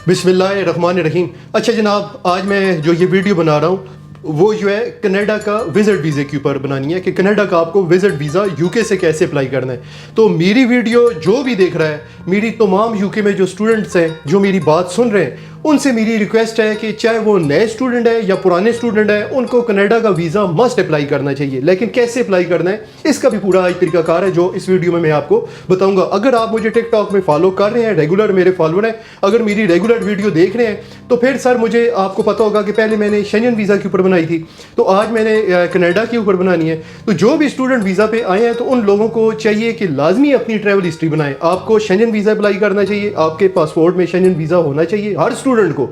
बिस्मिल्लाहिर्रहमानिर्रहीम। अच्छा जनाब, आज मैं जो ये वीडियो बना रहा हूँ वो जो है कनाडा का विज़िट वीज़े के ऊपर बनानी है कि कनाडा का आपको विज़िट वीज़ा यूके से कैसे अप्लाई करना है। तो मेरी वीडियो जो भी देख रहा है, मेरी तमाम यूके में जो स्टूडेंट्स हैं जो मेरी बात सुन रहे हैं, उनसे मेरी रिक्वेस्ट है कि चाहे वो नए स्टूडेंट है या पुराने स्टूडेंट है, उनको कनाडा का वीज़ा मस्ट अप्लाई करना चाहिए। लेकिन कैसे अप्लाई करना है इसका भी पूरा एक तरीकाकार है जो इस वीडियो में मैं आपको बताऊंगा। अगर आप मुझे टिकटॉक में फॉलो कर रहे हैं, रेगुलर मेरे फॉलोअर हैं, अगर मेरी रेगुलर वीडियो देख रहे हैं, तो फिर सर मुझे आपको पता होगा कि पहले मैंने शेंजन वीज़ा के ऊपर बनाई थी, तो आज मैंने कनाडा के ऊपर बनानी है। तो जो भी स्टूडेंट वीज़ा पे आए हैं तो उन लोगों को चाहिए कि लाजमी अपनी ट्रैवल हिस्ट्री बनाएं। आपको शेंजन वीज़ा अप्लाई करना चाहिए, आपके पासपोर्ट में शेंजन वीज़ा होना चाहिए हर स्टूडेंट को।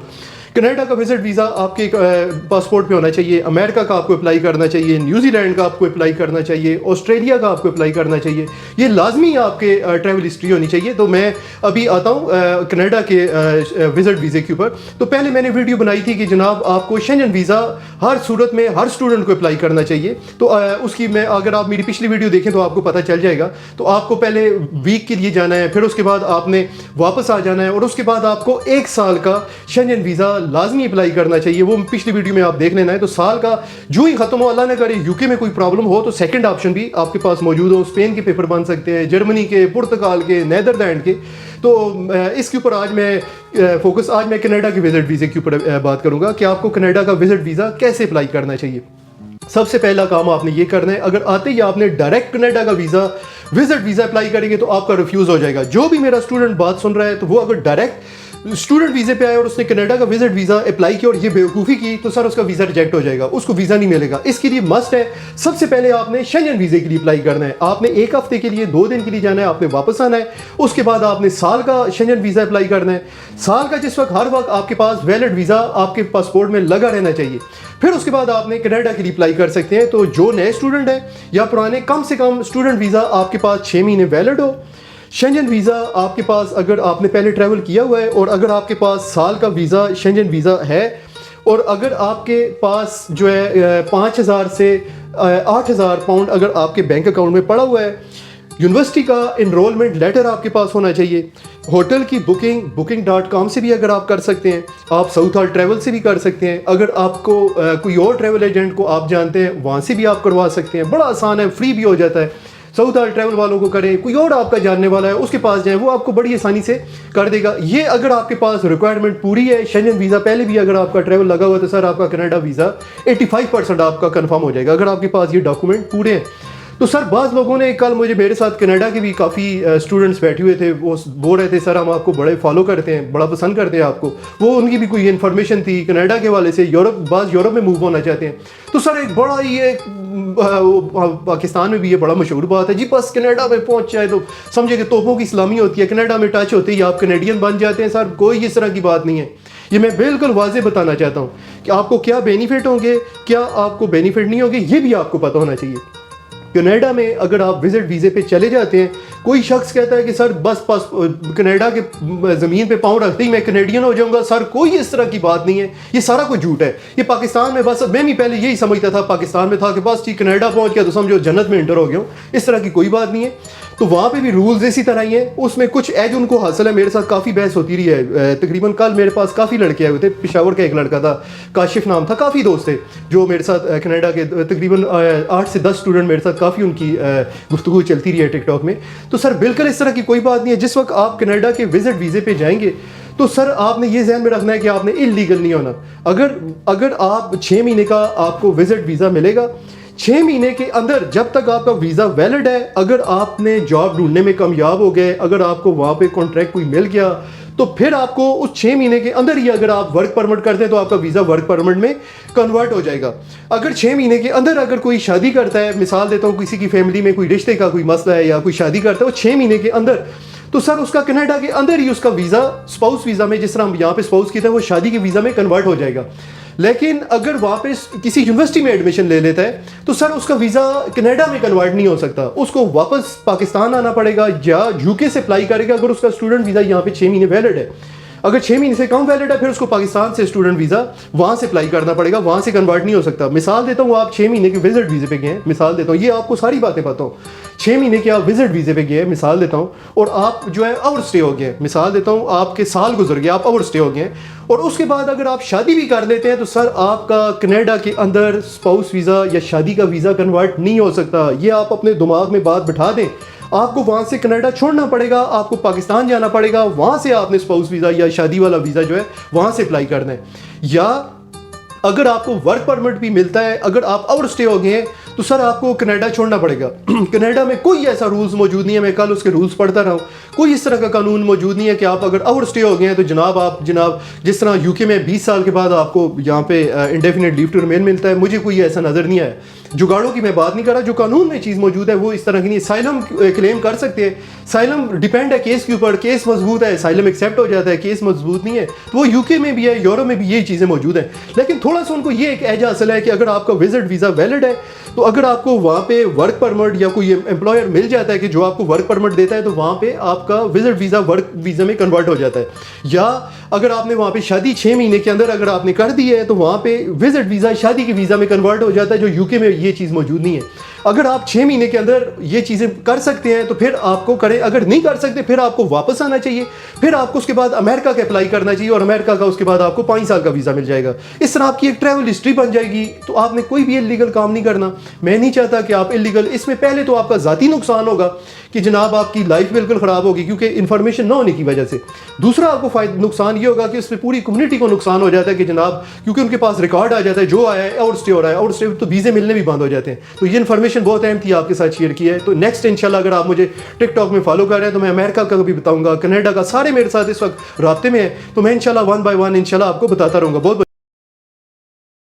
कनाडा का विजिट वीज़ा आपके पासपोर्ट पे होना चाहिए, अमेरिका का आपको अप्लाई करना चाहिए, न्यूजीलैंड का आपको अप्लाई करना चाहिए, ऑस्ट्रेलिया का आपको अप्लाई करना चाहिए। ये लाजमी आपके ट्रैवल हिस्ट्री होनी चाहिए। तो मैं अभी आता हूँ कनाडा के विजिट वीज़े के ऊपर। तो पहले मैंने वीडियो बनाई थी कि जनाब आपको शेंजन वीज़ा हर सूरत में हर स्टूडेंट को अप्लाई करना चाहिए। तो उसकी मैं अगर आप मेरी पिछली वीडियो देखें तो आपको पता चल जाएगा। तो आपको पहले वीक के लिए जाना है, फिर उसके बाद आपने वापस आ जाना है, और उसके बाद आपको 1 साल का शेंजन वीज़ा लाजमी अप्लाई करना चाहिए। वो पिछली वीडियो में आप देख लेना है। तो साल का जो ही खत्म हो, अल्लाह ना करे यूके में कोई प्रॉब्लम हो, तो सेकंड ऑप्शन भी आपके पास मौजूद हो। स्पेन के पेपर बन सकते हैं, जर्मनी के, पुर्तगाल के, नीदरलैंड के। तो इसके ऊपर आज मैं कनाडा के विजिट वीज़े के ऊपर बात करूंगा कि आपको कनाडा का विजिट वीज़ा कैसे अप्लाई करना चाहिए। सबसे पहला काम आपने ये करना है, अगर आते ही आपने डायरेक्ट कनाडा का विजिट वीज़ा अप्लाई करेंगे तो आपका रिफ्यूज़ हो जाएगा। जो भी मेरा स्टूडेंट बात सुन रहा है, तो वो अगर डायरेक्ट स्टूडेंट वीज़े पे आया और उसने कनाडा का विजिट वीज़ा अप्लाई किया और ये बेवकूफ़ी की, तो सर उसका वीज़ा रिजेक्ट हो जाएगा, उसको वीज़ा नहीं मिलेगा। इसके लिए मस्ट है, सबसे पहले आपने शेंजन वीज़े के लिए अप्लाई करना है। आपने 1 हफ्ते के लिए 2 दिन के लिए जाना है, आपने वापस आना है। उसके बाद आपने साल का शेंजन वीज़ा अप्लाई करना है। साल का जिस वक्त हर वक्त आपके पास वैलिड वीज़ा आपके पासपोर्ट में लगा रहना चाहिए। फिर उसके बाद आपने कनाडा के लिए अप्लाई कर सकते हैं। तो जो नए स्टूडेंट हैं या पुराने, कम से कम स्टूडेंट वीज़ा आपके पास 6 महीने वैलिड हो। शेंजन वीज़ा आपके पास अगर आपने पहले ट्रैवल किया हुआ है, और अगर आपके पास साल का वीज़ा शेंजन वीज़ा है, और अगर आपके पास जो है 5,000 से 8,000 पाउंड अगर आपके बैंक अकाउंट में पड़ा हुआ है, यूनिवर्सिटी का इनरोलमेंट लेटर आपके पास होना चाहिए। होटल की booking.com से भी अगर आप कर सकते हैं, आप साउथ हॉल ट्रैवल से भी कर सकते हैं। अगर आपको कोई और ट्रैवल एजेंट को आप जानते हैं, वहाँ से भी आप करवा सकते हैं। बड़ा आसान है, फ्री भी हो जाता है। साउथ हॉल ट्रैवल वालों को करें, कोई और आपका जानने वाला है उसके पास जाएं, वो आपको बड़ी आसानी से कर देगा। ये अगर आपके पास रिक्वायरमेंट पूरी है, शेंजन वीज़ा पहले भी अगर आपका ट्रैवल लगा हुआ है, तो सर आपका कनाडा वीज़ा 85% आपका कंफर्म हो जाएगा अगर आपके पास ये डॉक्यूमेंट पूरे हैं। तो सर बाज़ लोगों ने कल मुझे, मेरे साथ कनाडा के भी काफ़ी स्टूडेंट्स बैठे हुए थे, वो बोल रहे थे सर हम आपको बड़े फॉलो करते हैं, बड़ा पसंद करते हैं आपको। वो उनकी भी कोई इन्फॉर्मेशन थी कनाडा के वाले से, यूरोप में मूव होना चाहते हैं। तो सर एक बड़ा ये पाकिस्तान में भी ये बड़ा मशहूर बात है जी, बस कनाडा में पहुंच जाए तो समझे कि तोपों की सलामी होती है, कनाडा में टच होते ही आप कनेडियन बन जाते हैं। सर कोई इस तरह की बात नहीं है। ये मैं बिल्कुल वाजे बताना चाहता हूँ कि आपको क्या बेनिफिट होंगे, क्या आपको बेनिफिट नहीं होंगे, ये भी आपको पता होना चाहिए। कनाडा में अगर आप विजिट वीज़े पे चले जाते हैं, कोई शख्स कहता है कि सर बस कनाडा के ज़मीन पे पाँव रखते ही मैं कनेडियन हो जाऊंगा, सर कोई इस तरह की बात नहीं है। ये सारा कुछ झूठ है। ये पाकिस्तान में, बस मैं भी पहले यही समझता था, पाकिस्तान में था कि बस ठीक कनाडा पहुंच गया तो समझो जन्नत में इंटर हो गया हूँ। इस तरह की कोई बात नहीं है। तो वहाँ पे भी रूल्स इसी तरह ही हैं। उसमें कुछ एज उनको हासिल है। मेरे साथ काफ़ी बहस होती रही है। तकरीबन कल मेरे पास काफ़ी लड़के आए हुए थे। पेशावर का एक लड़का था, काशिफ नाम था, काफ़ी दोस्त थे जो मेरे साथ कनाडा के, तकरीबन 8 से 10 स्टूडेंट मेरे साथ काफ़ी उनकी गुफ्तगू चलती रही है टिकटॉक में। तो सर बिल्कुल इस तरह की कोई बात नहीं है। जिस वक्त आप कनाडा के विजिट वीज़े पे जाएंगे तो सर आपने ये ध्यान में रखना है कि आपने इलीगल नहीं होना। अगर आप 6 महीने का आपको विजिट वीज़ा मिलेगा, 6 महीने के अंदर जब तक आपका वीज़ा वैलिड है, अगर आपने जॉब ढूंढने में कामयाब हो गए, अगर आपको वहाँ पे कॉन्ट्रैक्ट कोई मिल गया, तो फिर आपको उस 6 महीने के अंदर ही अगर आप वर्क परमिट करते हैं तो आपका वीज़ा वर्क परमिट में कन्वर्ट हो जाएगा। अगर 6 महीने के अंदर अगर कोई शादी करता है, मिसाल देता हूँ, किसी की फैमिली में कोई रिश्ते का कोई मसला है या कोई शादी करता है वो 6 महीने के अंदर, तो सर उसका कनाडा के अंदर ही उसका वीज़ा स्पाउस वीज़ा में, जिस तरह हम यहाँ पे स्पाउस की था, वो शादी के वीज़ा में कन्वर्ट हो जाएगा। लेकिन अगर वापस किसी यूनिवर्सिटी में एडमिशन ले लेता है तो सर उसका वीज़ा कनाडा में कन्वर्ट नहीं हो सकता, उसको वापस पाकिस्तान आना पड़ेगा या यूके से अप्लाई करेगा अगर उसका स्टूडेंट वीज़ा यहाँ पे 6 महीने वैलिड है। अगर 6 महीने से कम वैलिड है फिर उसको पाकिस्तान से स्टूडेंट वीज़ा वहाँ से अप्लाई करना पड़ेगा, वहाँ से कन्वर्ट नहीं हो सकता। मिसाल देता हूँ, आप 6 महीने के विजिट वीज़े पे गए हैं, मिसाल देता हूँ, ये आपको सारी बातें पता हो, 6 महीने के आप विजिट वीज़े पे गए हैं, मिसाल देता हूँ, और आप जो है आउट स्टे हो गए, मिसाल देता हूँ आपके साल गुजर गया, आप आउट स्टे हो गए, और उसके बाद अगर आप शादी भी कर लेते हैं तो सर आपका कनाडा के अंदर स्पाउस वीज़ा या शादी का वीज़ा कन्वर्ट नहीं हो सकता। ये आप अपने दिमाग में बात बिठा दें। आपको वहाँ से कनाडा छोड़ना पड़ेगा, आपको पाकिस्तान जाना पड़ेगा, वहाँ से आपने स्पाउस वीज़ा या शादी वाला वीज़ा जो है वहाँ से अप्लाई करना है। या अगर आपको वर्क परमिट भी मिलता है, अगर आप आउट स्टे हो गए हैं तो सर आपको कनाडा छोड़ना पड़ेगा। कनाडा में कोई ऐसा रूल्स मौजूद नहीं है, मैं कल उसके रूल्स पढ़ता रहा हूँ, कोई इस तरह का कानून मौजूद नहीं है कि आप अगर आउट स्टे हो गए हैं तो जनाब जिस तरह यूके में 20 साल के बाद आपको यहाँ पे इंडेफिनिट लीव टू रिमेन मिलता है, मुझे कोई ऐसा नज़र नहीं आया। जुगाड़ों की मैं बात नहीं कर रहा, जो कानून में चीज़ मौजूद है वो इस तरह की नहीं। साइलम क्लेम कर सकते हैं, साइलम डिपेंड है केस के ऊपर, केस मजबूत है साइलम एक्सेप्ट हो जाता है, केस मजबूत नहीं है तो वो यूके में भी है, यूरोप में भी ये चीज़ें मौजूद हैं। लेकिन थोड़ा सा उनको ये एक एज हासिल है कि अगर आपका विजिट वीज़ा वैलिड है तो अगर आपको वहाँ पे वर्क परमिट या कोई एम्प्लॉयर मिल जाता है कि जो आपको वर्क परमिट देता है तो वहाँ पे आपका विजिट वीज़ा वर्क वीज़ा में कन्वर्ट हो जाता है। या अगर आपने वहाँ पे शादी 6 महीने के अंदर अगर आपने कर दी है तो वहाँ पे विजिट वीज़ा शादी के वीज़ा में कन्वर्ट हो जाता है, जो यूके में ये चीज़ मौजूद नहीं है। अगर आप 6 महीने के अंदर ये चीज़ें कर सकते हैं तो फिर आपको करें, अगर नहीं कर सकते फिर आपको वापस आना चाहिए, फिर आपको उसके बाद अमेरिका का अप्लाई करना चाहिए और अमेरिका का उसके बाद आपको 5 साल का वीज़ा मिल जाएगा। इस तरह आपकी एक ट्रैवल हिस्ट्री बन जाएगी। तो आपने कोई भी इलीगल काम नहीं करना। मैं नहीं चाहता कि आप इलीगल, इसमें पहले तो आपका ज़ाती नुकसान होगा कि जनाब आपकी लाइफ बिल्कुल ख़राब होगी क्योंकि इन्फॉर्मेशन ना होने की वजह से। दूसरा आपको नुकसान ये होगा कि उसमें पूरी कम्युनिटी को नुकसान हो जाता है कि जनाब क्योंकि उनके पास रिकॉर्ड आ जाता है, जो आया है आउट स्टे हो रहा है, आउट स्टे तो वीज़े मिलने भी बंद हो जाते हैं। तो ये इन्फॉर्मेशन बहुत अहम थी, आपके साथ शेयर किया है। तो नेक्स्ट इंशाल्लाह अगर आप मुझे टिकटॉक में फॉलो कर रहे हैं तो मैं अमेरिका का भी बताऊंगा, कनाडा का, सारे मेरे साथ इस वक्त राब्ते में है, तो मैं इंशाल्लाह 1 by 1 इंशाल्लाह आपको बताता रहूँगा। बहुत